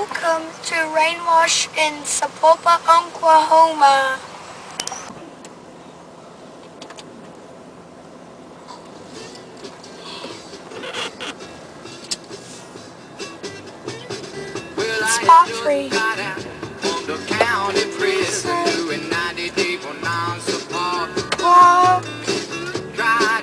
Welcome to Rainwash in Sapulpa, Oklahoma. Spot free. Try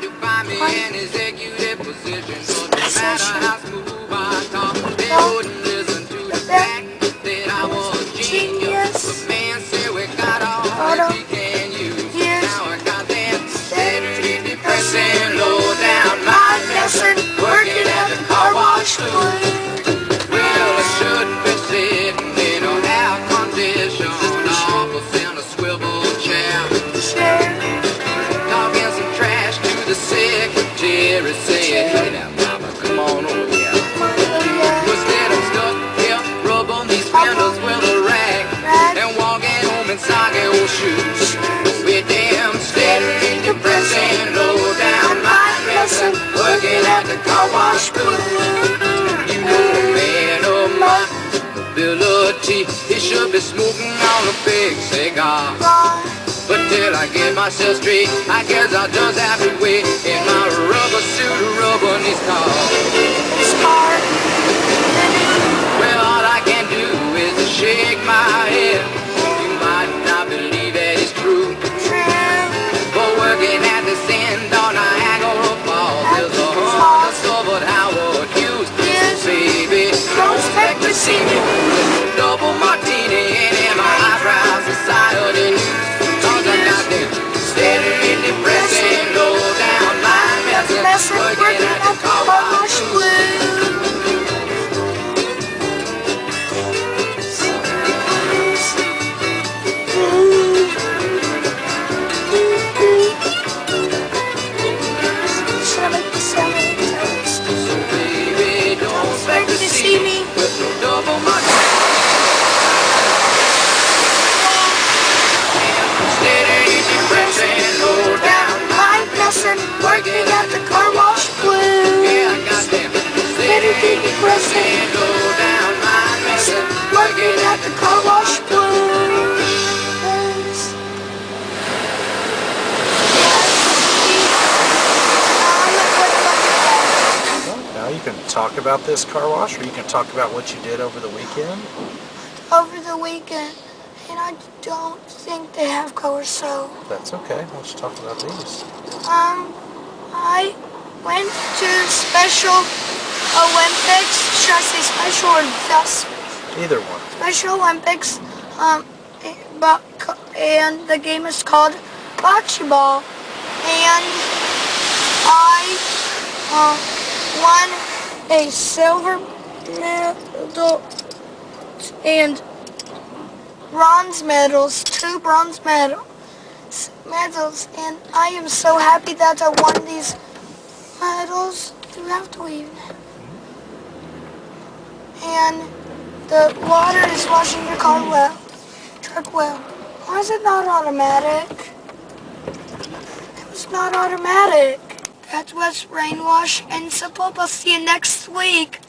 to find me an executive position, so no matter how smooth I talk, they wouldn't listen to the fact that I was a genius. But man said we got all that we can use. Now I got that steady, depressing, low down mind lesson, working at the car wash booth. Well, I shouldn't be sitting in a air condition office in a swivel chair. Talking some trash to the secretary, saying, hey now mama, come on over here. Instead I'm stuck here, rubbing these fenders with a rag, and walking home in soggy old shoes. With damn steady, depressing, low down mind lesson, working at the car wash booth. You know a man of my ability, he should be smoking on a big cigar. But till I get myself straight, I guess I'll just have to wait in my rubber suit, rubber knee scar. Well, all I can do is to shake my head. You might not believe that it's true. But working at this end on Niagara Falls, there's a undiscovered Howard Hughes. Baby, don't expect to see me with a double martini and my eyebrows society news. Steady, depressing, low down mind lesson, working at the car wash booth. So baby, don't expect to see me with no double martini. Working at the car wash blues. Yeah, I got them. Steady, depressing, low down mind lesson, working at the car wash blues. Well, now you can talk about this car wash, or you can talk about what you did over the weekend. Over the weekend, and I don't think they have colors, so. That's okay. Let's talk about these. I went to Special Olympics. Should I say Special or just? Either one. Special Olympics, and the game is called bocce ball. And I won a silver medal and bronze medals, 2 bronze medals, and I am so happy that I won these medals throughout the week. And the water is washing your car well, truck well. Why is it not automatic? It was not automatic. That was Rainwash and Sapulpa. See you next week.